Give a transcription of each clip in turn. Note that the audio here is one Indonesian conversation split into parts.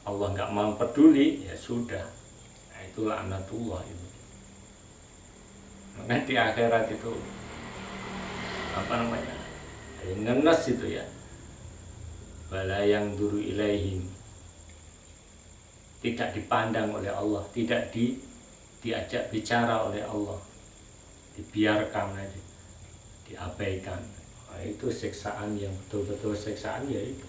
Allah nggak mau peduli, ya sudah. Nah, itu laknatullah itu. Makanya di akhirat itu apa namanya? Ngenes itu ya. Wala yang duru ilaihim, tidak dipandang oleh Allah, tidak diajak bicara oleh Allah, dibiarkan aja, diabaikan. Nah, itu siksaan yang betul-betul siksaan, ya itu.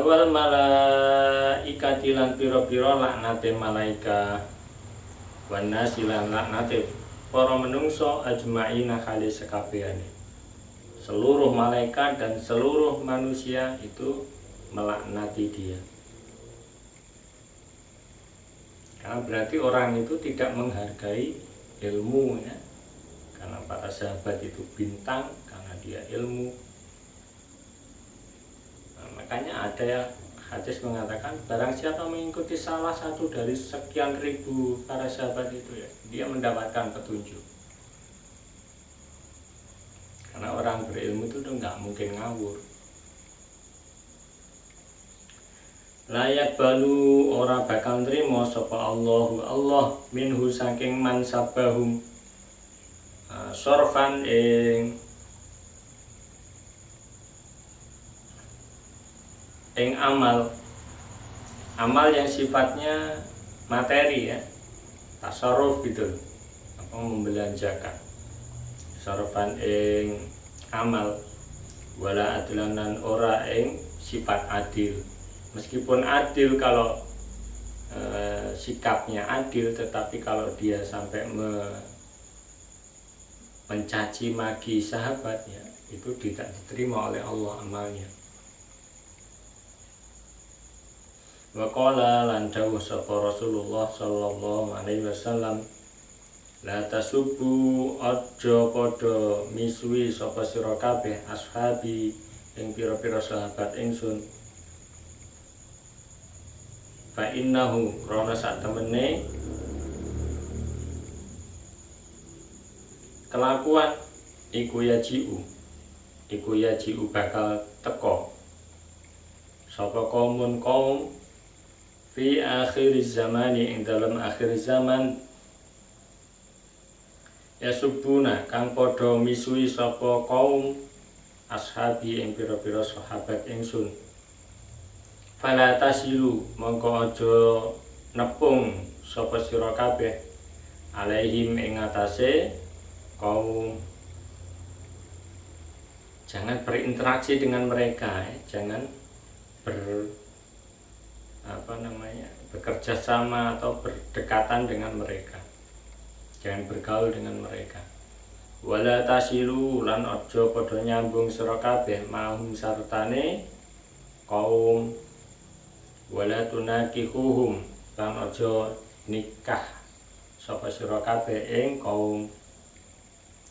Wal malaikati lan pira-pira laknate malaika, wan nasilan laknate para menungso ajmaina kali sekabehane. Seluruh malaikat dan seluruh manusia itu melaknati dia. Karena berarti orang itu tidak menghargai ilmu ya. Karena para sahabat itu bintang karena dia ilmu. Makanya ada ya hadis mengatakan barang siapa mengikuti salah satu dari sekian ribu para sahabat itu ya, dia mendapatkan petunjuk. Karena orang berilmu itu nggak mungkin ngawur. Layak balu ora bakal nrimo sapa Allah minhu saking man sabahum sorfan ing amal yang sifatnya materi ya, tasarruf gitu, apa membelanjakan, sorfan ing amal, wala adlanan ora ing sifat adil. Meskipun adil kalau sikapnya adil, tetapi kalau dia sampai mencaci maki sahabatnya, itu tidak diterima oleh Allah amalnya. Wa qala lan dawuh sapa Rasulullah sallallahu alaihi wasallam, la tasubbu aja padha misui sapa sira kabeh ashabi ing pira-pira sahabat ingsun. Fa innahu krana sak temene kelakuan iku yajiu bakal teko sapa kaum fi akhir zamani ing dalam akhir zaman ya subuna kang padha misui sapa kaum ashabi ing pira-pira sahabat ingsun. Fala tasilu mongko aja nepung sapa sira kabeh alaihim ing atase kaum. Jangan berinteraksi dengan mereka, jangan bekerja sama atau berdekatan dengan mereka, jangan bergaul dengan mereka. Wala tasilu lan aja padha nyambung sira kabeh mahum sartane kaum. Wala tunakihuhum lan aja nikah sapa sira kabeh ing kaum,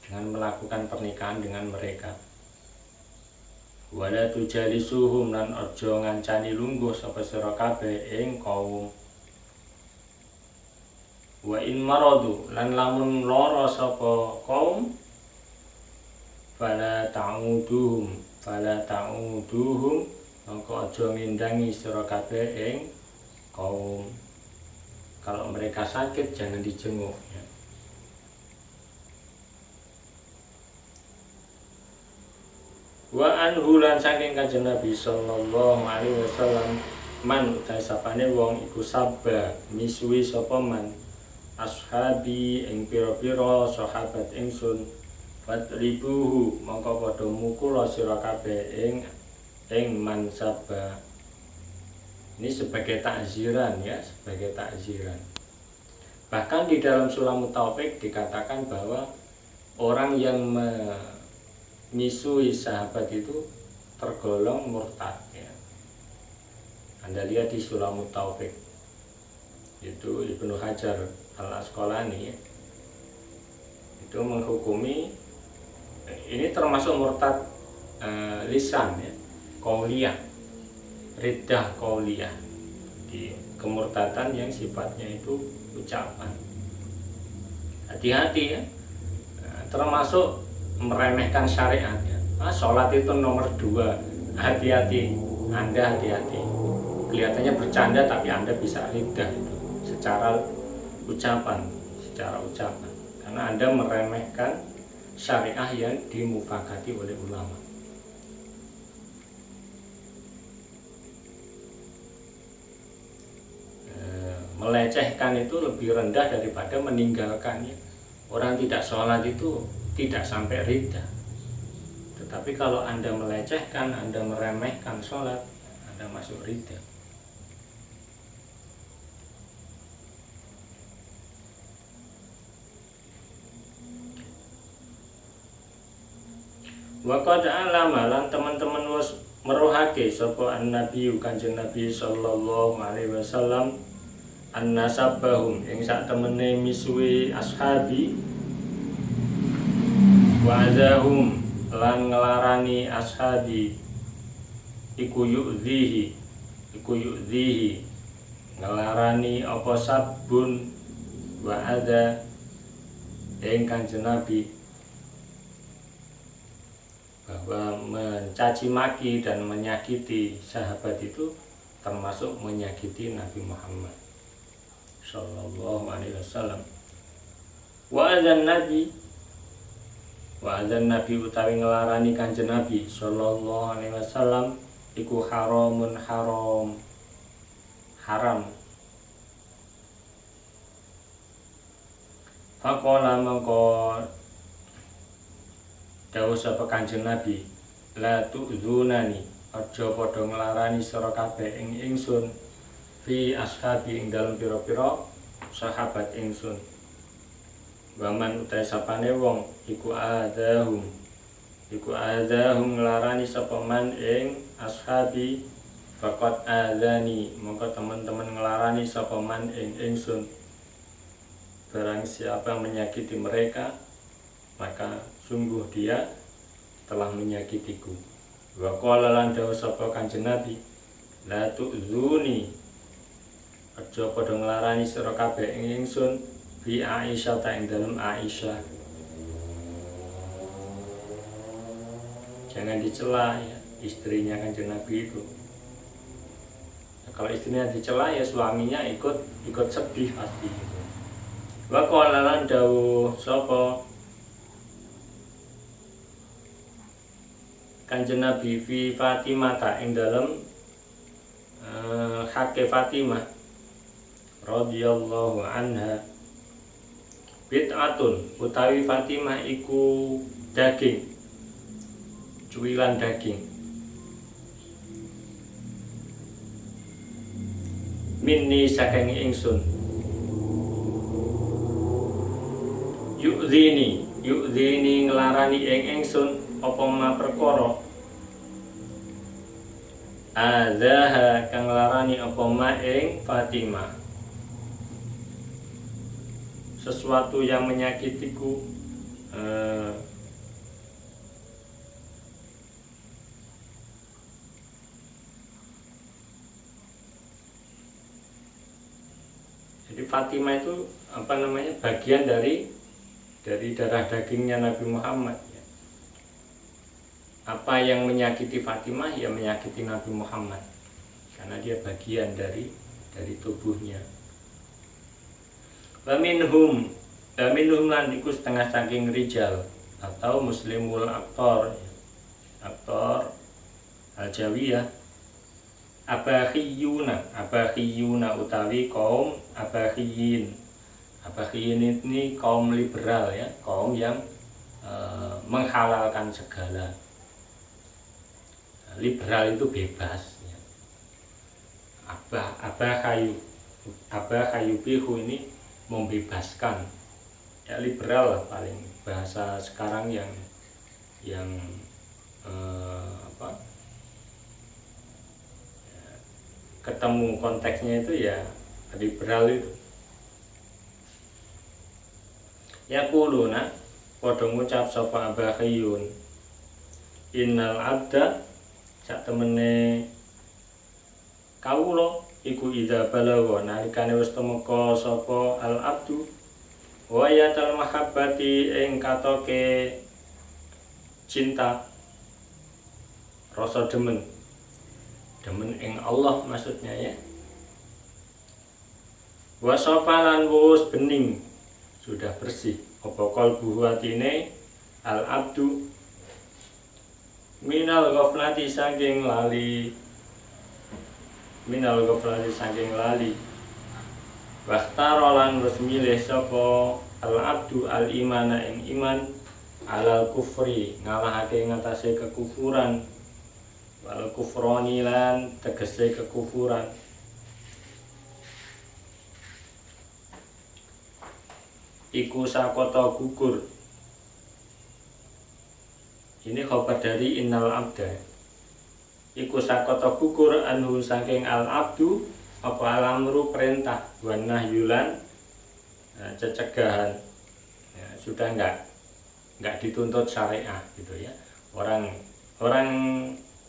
dengan melakukan pernikahan dengan mereka. Wala tujalisuhum lan aja ngancani lungguh sapa sira kabeh ing kaum. Wa in maradu lan lamun lara sapa kaum, fala ta'uduhum mongko aja ngindangi sira kabeh ing kaum. Kalau mereka sakit jangan dijenguk ya. Wa anhu lan saking Kanjeng Nabi sallallahu alaihi wasallam man utahe sapane wong iku sabba misui sapa man ashabi ing pira-pira sahabat ingsun, fatribuhu mongko padha mukul sira kabeh ing man sabba. Ini sebagai takziran ya, sebagai takziran. Bahkan di dalam Sulamut Taufik dikatakan bahwa orang yang misui sahabat itu tergolong murtad ya. Anda lihat di Sulamut Taufik itu Ibnu Hajar Al-Asqalani ya, itu menghukumi ini termasuk murtad lisan ya, qauliyah, riddah qauliyah. kemurtadan yang sifatnya itu ucapan. Hati-hati ya, termasuk meremehkan syariat ya. Sholat itu nomor 2. Hati-hati, Anda hati-hati. Kelihatannya bercanda tapi Anda bisa ridha itu secara ucapan, karena Anda meremehkan syariah yang dimufakati oleh ulama. Melecehkan itu lebih rendah daripada meninggalkannya. Orang tidak sholat itu tidak sampai ridha. Tetapi kalau Anda melecehkan, Anda meremehkan sholat, Anda masuk ridha. Wa qad alama lan teman-teman wis meruhake sapa an-nabi Kanjeng Nabi sallallahu alaihi wasallam annasabahum ing sak temene misuwi ashabi wa azahum lan ngelarani ashabi iku yu'dhihi ngelarani apa sabun wa adza ing Kanjeng Nabi, bahwa mencaci maki dan menyakiti sahabat itu termasuk menyakiti Nabi Muhammad sallallahu alaihi wasallam. Wa adzan nabi utawi ngelarani Kanjeng Nabi sallallahu alaihi wasallam iku haram. Faqala mangko dawuh sapa Kanjeng Nabi, la tu'dzunani, aja padha nglarani sira kabeh ing ingsun fi ashabi ing dalem pira-pira sahabat ingsun. Waman utai sapane wong iku adahum nglarani sapa man ing ashabi faqat adzani, mongko teman-teman nglarani sapa man ing ingsun. Barang siapa menyakiti mereka, maka sungguh dia telah menyakitiku. Wa qala lan dawuh sapa Kanjeng Nabi, la tu'dzuni, aja padha nglarani sira kabeh ing ingsun fi Aisyah ta ing dalem Aisyah. Jangan dicela ya istrinya Kanjeng Nabi itu. Nah, kalau istrinya dicela ya suaminya ikut sedih pasti. Wa qala lan dawuh sapa Kanjeng Nabi fi Fatimah ta ing dalem hake Fatimah radhiyallahu anha, bid'atun utawi Fatimah iku daging, cuwilan daging, minni saking ingsun, yu'dhini nglarani ing ingsun apa ma perkara, adzaha kang nglarani apa ma ing Fatimah, sesuatu yang menyakitiku. Jadi Fatimah itu bagian dari darah dagingnya Nabi Muhammad ya. Apa yang menyakiti Fatimah ya menyakiti Nabi Muhammad, karena dia bagian dari tubuhnya. Wa minhum lan iku setengah saking rijal atau muslimul aktor al-jawiyah, abakhiyuna utawi kaum abakhiyin. Abakhiyin ini kaum liberal ya, kaum yang menghalalkan segala. Liberal itu bebas ya. Abahayubihu ini membebaskan ya, liberal lah paling bahasa sekarang yang ketemu konteksnya itu ya liberal itu. Ya kuluna padha ngucap sapa abakhiyun, innal abda sak temene kawula iku idza balagha nalikane wis temeka sapa al abdu wa yatal mahabbati ing katoke cinta rasa demen ing Allah maksudnya ya. Wa safalan wus bening sudah bersih apa qalbu atine al abdu minal ghaflati saking lali Wakhtarolan wis milih sapa al abdu al imana ing iman alal kufri ngalahake ngatasé kekufuran wal kufroni lan tegese kekufuran. Iku sakota gugur. Ini khabar dari innal abda. Iku sakota gugur anhu saking al abdu apa alamru perintah wa nahyulan cegahan. Ya, sudah enggak dituntut syariah gitu ya. Orang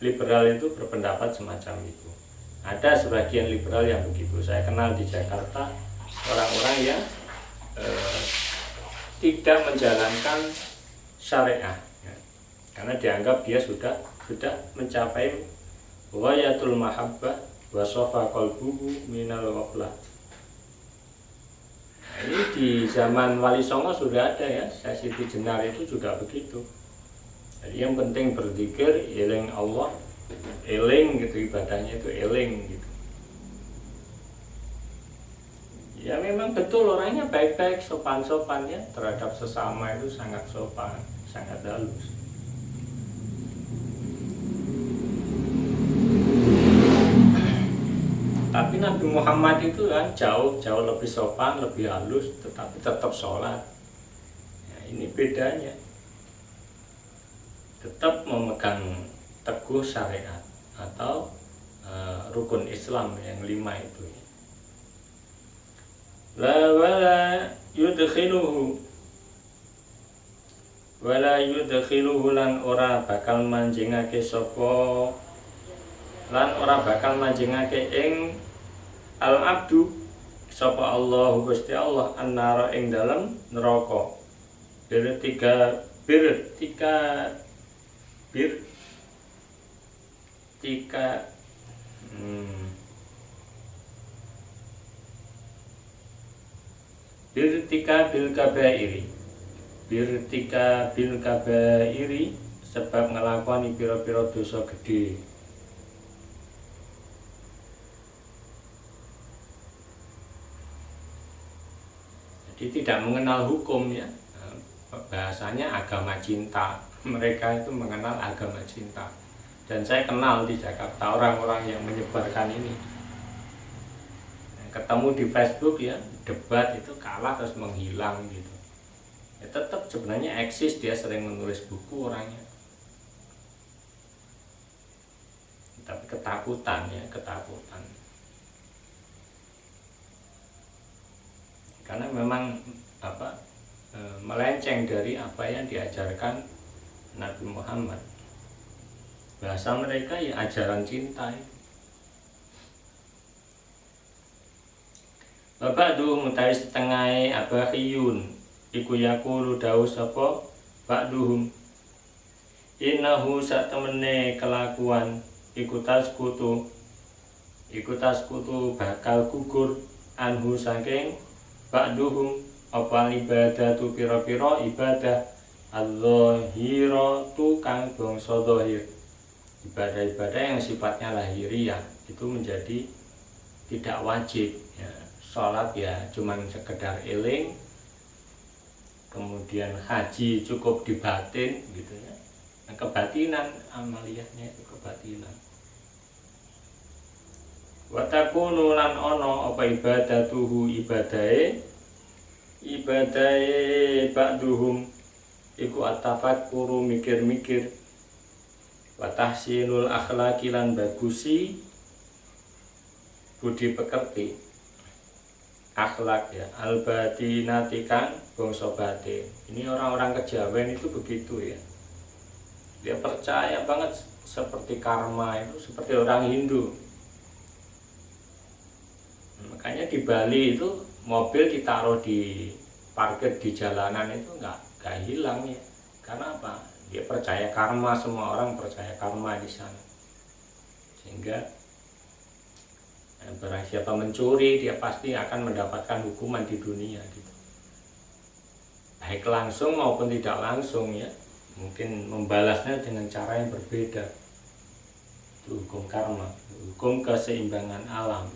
liberal itu berpendapat semacam itu. Ada sebagian liberal yang begitu. Saya kenal di Jakarta orang-orang yang tidak menjalankan syariah ya. Karena dianggap dia sudah mencapai wayatul mahabbah wa safa qalbuhu minal ghaflah. Ini di zaman Wali Songo sudah ada ya, Syekh Siti Jenar itu juga begitu. Jadi yang penting berzikir, eling Allah, eling gitu, ibadahnya itu eling gitu. Ya memang betul orangnya baik-baik, sopan-sopan ya, terhadap sesama itu sangat sopan, sangat halus. Tapi Nabi Muhammad itu kan jauh lebih sopan, lebih halus, tetapi tetap sholat. Ya, ini bedanya. Tetap memegang teguh syariat atau rukun Islam yang 5 itu. La wala yudkhiluhu lan ora bakal manjingake sapa lan ora bakal manjingake ing al abdu sapa Allah Gusti Allah annara ing dalem neraka. Birtika birtika bil kabairi sebab ngelakoni pira-pira dosa gede. Jadi tidak mengenal hukum ya, bahasanya agama cinta. Mereka itu mengenal agama cinta. Dan saya kenal di Jakarta orang-orang yang menyebarkan ini. Ketemu di Facebook ya, debat itu kalah terus menghilang gitu. Ya tetap sebenarnya eksis, dia sering menulis buku orangnya. Tapi ketakutan. Karena memang melenceng dari apa yang diajarkan Nabi Muhammad. Bahasa mereka ya ajaran cinta ya. Ba'du mutai setengah abahiyun iku yaqulu dawu sapa ba'duhum innahu sak temene kelakuan iku taskutu bakal gugur anhu saking ba'duhum apa ibadatu pira-pira ibadah al-zahiratu kang bangsa zahir. Ibadah-ibadah yang sifatnya lahiriah itu menjadi tidak wajib ya. Sholat ya cuman sekedar eling, kemudian haji cukup di batin gitu ya. Nah, kebatinan amaliyahnya itu kebatinan. Wa takunu lan ono apa ibadatuhu ibadahe ba'duhum iku atafakuru mikir-mikir wa tahsinul akhlaqi lan bagusi budi pekerti. Akhlak ya al-batinati kan bangsa batin. Ini orang-orang kejawen itu begitu ya. Dia percaya banget seperti karma itu, seperti orang Hindu. Makanya di Bali itu mobil ditaruh di parkir di jalanan itu nggak hilang ya. Karena apa? Dia percaya karma, semua orang percaya karma di sana. Sehingga barang siapa mencuri dia pasti akan mendapatkan hukuman di dunia gitu. Baik langsung maupun tidak langsung ya. Mungkin membalasnya dengan cara yang berbeda. Itu hukum karma, hukum keseimbangan alam.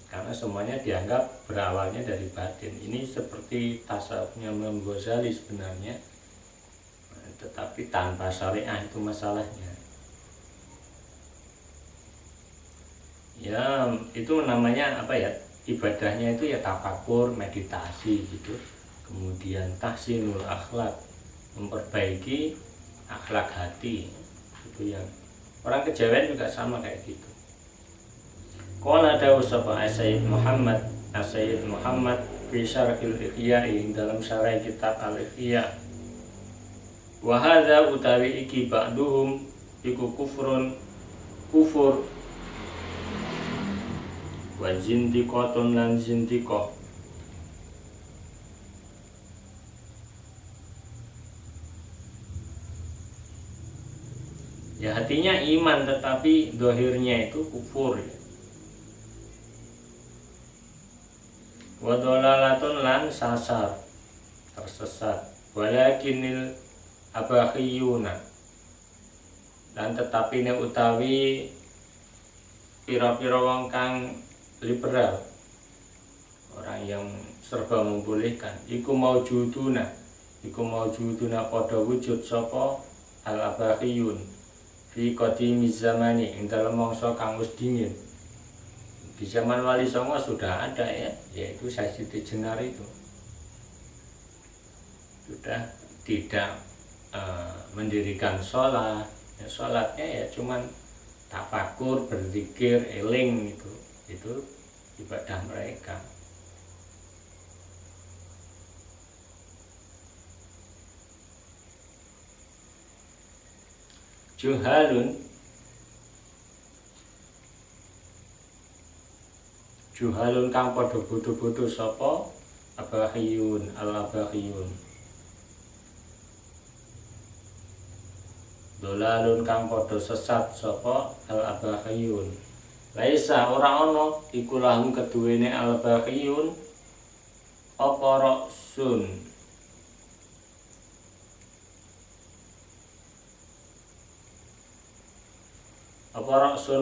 Karena semuanya dianggap berawalnya dari batin. Ini seperti tasawufnya Imam Ghazali sebenarnya, tetapi tanpa syariah itu masalahnya. Ya itu namanya apa ya, ibadahnya itu ya tafakur, meditasi gitu. Kemudian tahsinul akhlak, memperbaiki akhlak hati. Itu yang orang kejawen juga sama kayak gitu. Qala dawu sapa Sayyid Muhammad fi syarhil Ihya, dalam syarah kitab Al-Ihya. Wa hadza utawi iki ba'duhum iku kufur wa zindiqatun lan zindiqah. Ya hatinya iman tetapi dohirnya itu kufur ya. Wa dhalalatun lan sasar, tersesat. Walakinil abakhiyuna, dan tetapi ne utawi pira-pira wong kang liberal, orang yang serba membolehkan, iku maujuduna padha wujud sapa al abakhiyun fi qadimiz zamani, ing dalem mangsa kang wis dingin. Di zaman Wali Songo sudah ada ya, yaitu Siti Jenar itu sudah tidak mendirikan sholat ya, sholatnya ya cuman tafakur, berzikir, eling itu ibadah mereka. Juhalun kang padha bodho-bodho sapa abakhiyun al-abakhiyun. Dolalun kang padha sesat sapa al-abakhiyun. Laisa ora ana iku lahum keduwene al-abakhiyun apa ra'sun,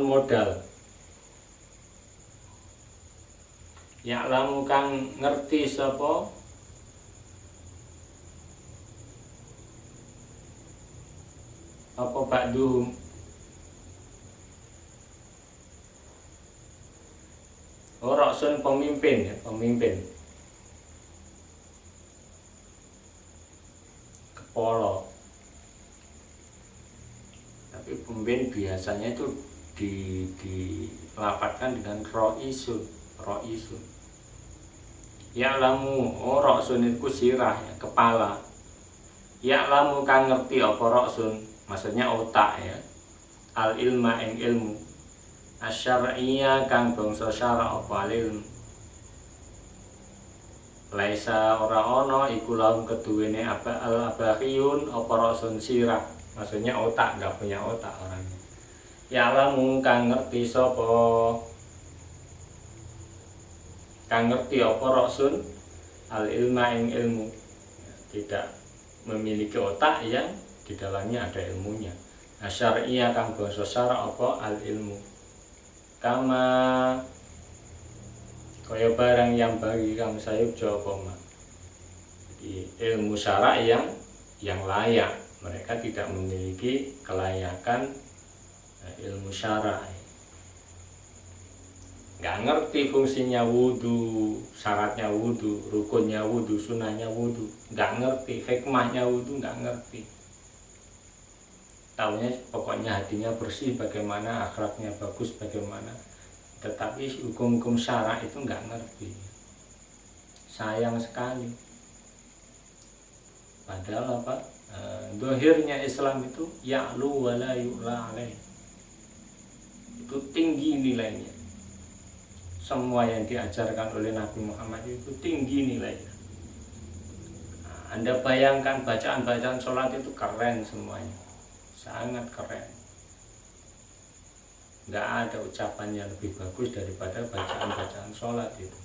modal. Ya'lamu kang ngerti sapa apa ba'duhum ra'sun pemimpin ya, kepala. Tapi pemimpin biasanya itu dilafatkan dengan ro'isun. Ya'lamu ra'sun iku sirah ya, kepala. Ya'lamu kang ngerti apa ra'sun, maksudnya otak ya. Al ilma ing ilmu. Asyar'iyya kang bangsa syara apa ilmu. Laisa ora ana iku lahum keduwene apa al abakhiyun apa ra'sun sirah, maksudnya otak, enggak punya otak orangnya. Ya'lamu kang ngerti sapa, kang ngerti apa ra'sun al ilma ing ilmu, tidak memiliki otak yang di dalamnya ada ilmunya. Asyar'iyya kang bangsa syara apa al ilmu. Kama kaya barang yang bagi kang sayup jawab. Jadi ilmu syara yang layak, mereka tidak memiliki kelayakan ilmu syara. Nggak ngerti fungsinya wudhu, syaratnya wudhu, rukunnya wudhu, sunahnya wudhu, nggak ngerti hikmahnya wudhu, nggak ngerti. Taunya pokoknya hatinya bersih bagaimana, akhlaknya bagus bagaimana, tetapi hukum-hukum syara itu nggak ngerti. Sayang sekali. Padahal apa? Dohirnya Islam itu ya'lu wa la yu'la alaih. itu tinggi nilainya. Semua yang diajarkan oleh Nabi Muhammad itu tinggi nilainya. Anda bayangkan bacaan-bacaan sholat itu keren semuanya, sangat keren. Nggak ada ucapan yang lebih bagus daripada bacaan-bacaan sholat itu.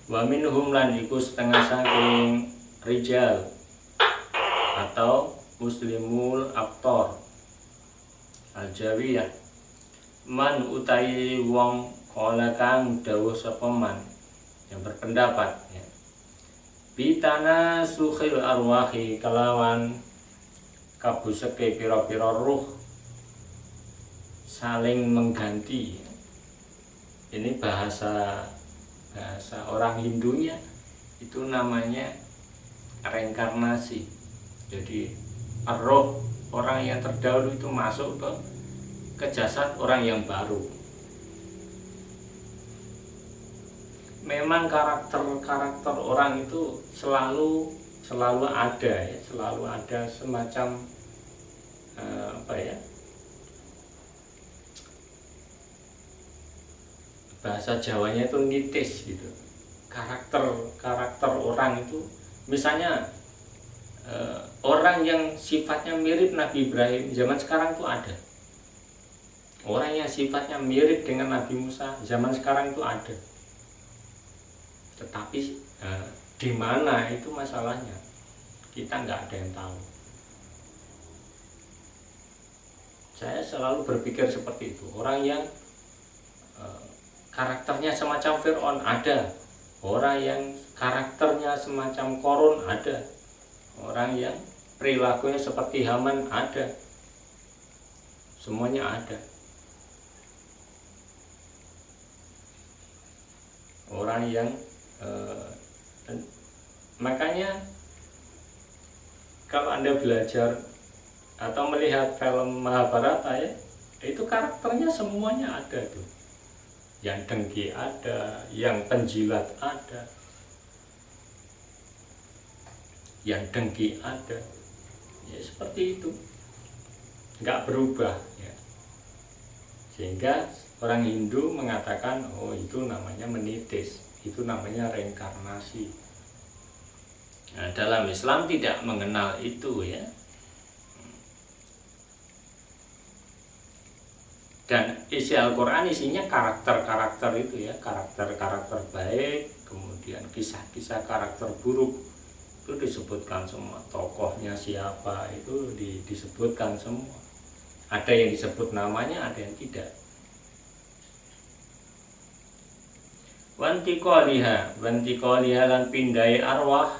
Wa minhum lan iku setengah saking rijal atau muslimul aktor al-jawiyah man utai wong kala kang dawuh sapa man yang berpendapat ya, bitana sukhil arwahi kalawan kabuseke pira-pira ruh saling mengganti. Ini bahasa orang Hindunya itu namanya reinkarnasi. Jadi roh orang yang terdahulu itu masuk ke jasad orang yang baru. Memang karakter orang itu selalu ada ya, selalu ada semacam bahasa Jawanya itu nitis gitu. Karakter orang itu misalnya orang yang sifatnya mirip Nabi Ibrahim zaman sekarang itu ada. Orang yang sifatnya mirip dengan Nabi Musa zaman sekarang itu ada. Tetapi di mana itu masalahnya? Kita nggak ada yang tahu. Saya selalu berpikir seperti itu. Orang yang karakternya semacam Fir'aun ada. Orang yang karakternya semacam Qarun ada. Orang yang perilakunya seperti Haman ada. Semuanya ada. Orang yang makanya kalau Anda belajar atau melihat film Mahabharata ya, itu karakternya semuanya ada tuh. Yang dengki ada, yang penjilat ada, yang dengki ada, ya seperti itu, nggak berubah ya. Sehingga orang Hindu mengatakan, oh itu namanya menitis, itu namanya reinkarnasi. Nah, dalam Islam tidak mengenal itu ya. Dan isi Al-Quran isinya karakter-karakter itu ya, karakter-karakter baik, kemudian kisah-kisah karakter buruk itu disebutkan semua. Tokohnya siapa itu disebutkan semua. Ada yang disebut namanya, ada yang tidak. Wantiqaliha lan pindai arwah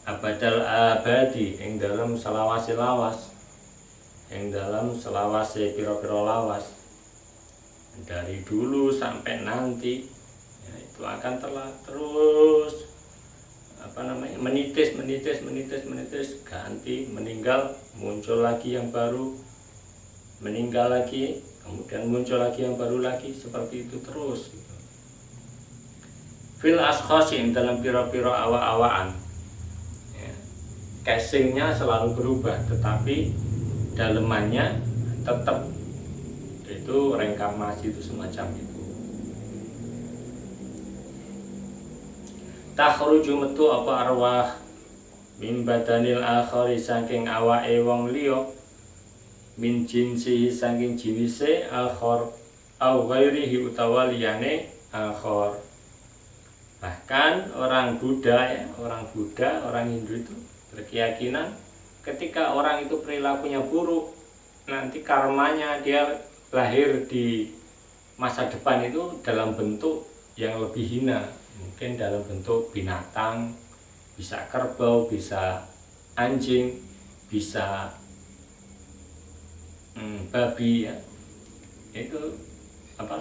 abadal abadi ing dalam selawase lawas. Yang dalam selawase piro-piro lawas dari dulu sampai nanti ya, itu akan terus menitis ganti, meninggal muncul lagi yang baru, meninggal lagi kemudian muncul lagi yang baru lagi, seperti itu terus gitu. Fil askhasi dalam piro-piro awa-awaan ya, casingnya selalu berubah tetapi dalemannya tetap itu reinkarnasi itu semacam itu. Takhruju metu apa arwah min badanil akhari saking awake wong liya min jinsi saking jinise akhar au ghairihi utawa liyane akhar. Bahkan orang Buddha ya, orang Hindu itu berkeyakinan ketika orang itu perilakunya buruk, nanti karmanya dia lahir di masa depan itu dalam bentuk yang lebih hina, mungkin dalam bentuk binatang, bisa kerbau, bisa anjing, bisa babi ya. Itu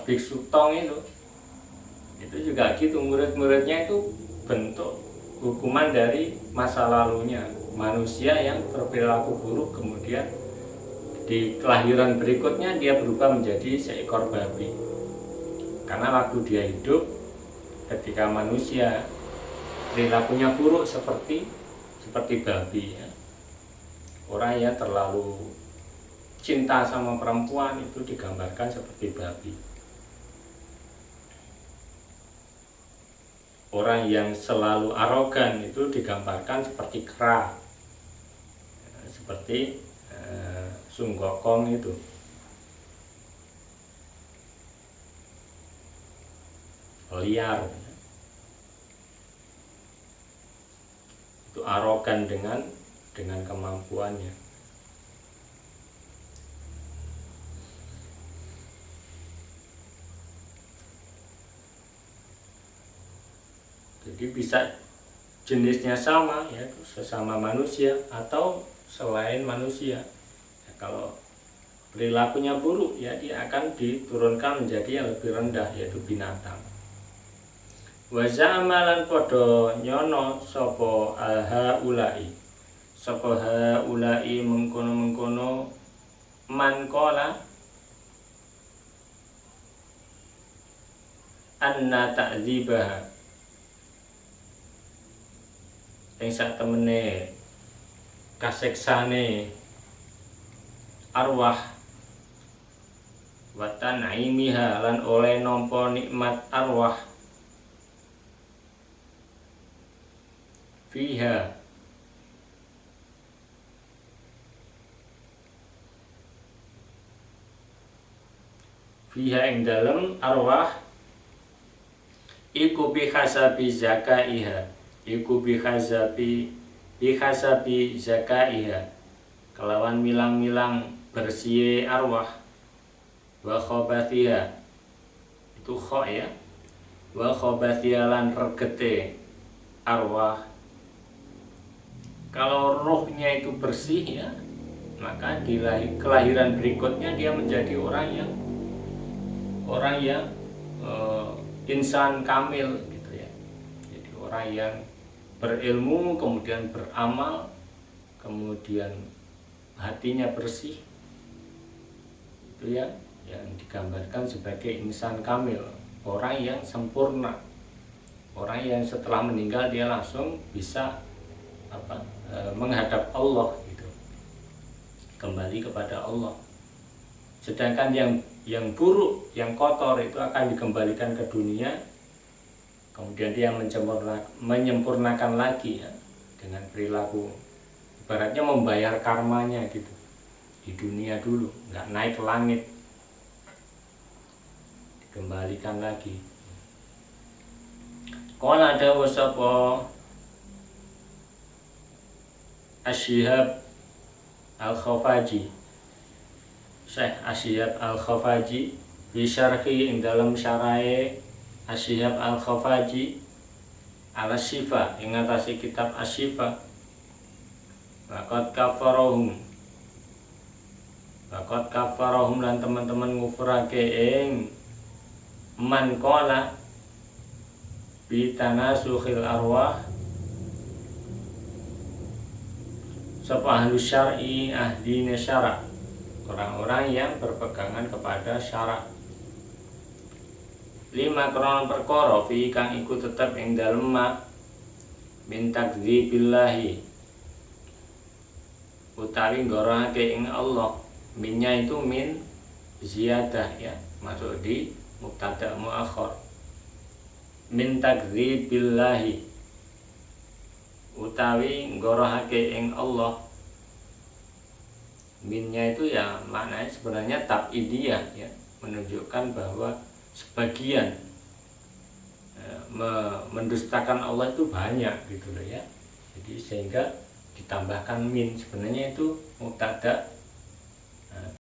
biksu tong itu juga gitu, murid-muridnya itu bentuk hukuman dari masa lalunya. Manusia yang berperilaku buruk kemudian di kelahiran berikutnya dia berubah menjadi seekor babi. Karena waktu dia hidup, ketika manusia perilakunya buruk seperti babi ya. Orang yang terlalu cinta sama perempuan itu digambarkan seperti babi. Orang yang selalu arogan itu digambarkan seperti kera, seperti Sun Gokong itu. Liar, itu arogan dengan kemampuannya. Jadi bisa jenisnya sama ya, sesama manusia atau selain manusia ya, kalau perilakunya buruk ya dia akan diturunkan menjadi yang lebih rendah, yaitu binatang. Wa za'amalan podo nyono sopo haulai mengkono man kola anna ta'dzibaha ing sak temene kaseksane arwah wa tan'imiha lan oleh nampa nikmat arwah fiha ing dalem arwah iku bihasabi zakaiha, iku bihasabi zakaiha, kelawan milang-milang bersih arwah, wa khobathiha itu kho ya, wa khobathiha lan regete arwah. Kalau rohnya itu bersih ya, maka di kelahiran berikutnya dia menjadi orang yang insan kamil gitu ya. Jadi orang yang berilmu, kemudian beramal, kemudian hatinya bersih, itu ya yang digambarkan sebagai insan kamil, orang yang sempurna, orang yang setelah meninggal dia langsung bisa menghadap Allah gitu, kembali kepada Allah. Sedangkan yang buruk, yang kotor itu akan dikembalikan ke dunia, kemudian dia menyempurnakan lagi ya, dengan perilaku, ibaratnya membayar karmanya gitu di dunia dulu, nggak naik ke langit, dikembalikan lagi. Qala dawu sapa Asy-Syihab Al-Khafaji, Syekh Asy-Syihab Al-Khafaji bi syarhi ing dalam syarahe Asy-Syihab Al-Khafaji ala Syifa ing atase kitab Asy-Syifa, waqad kafarahum lan teman-teman ngufurake ing man qala bi tanasukhil arwah sapa ahli syar'i, ahli syara', orang-orang yang berpegangan kepada syara'. Lima krono perkara fi kang iku tetep ing dalem min takdzibillahi, utawi nggorake ing Allah. Minnya itu min ziyadah ya, masuk di mubtada muakhar. Min takdzibillahi, utawi nggorohake ing Allah. Minnya itu ya maknanya sebenarnya tab'idiyah ya, menunjukkan bahwa sebagian mendustakan Allah itu banyak gitu loh ya. Jadi sehingga ditambahkan min, sebenarnya itu mubtada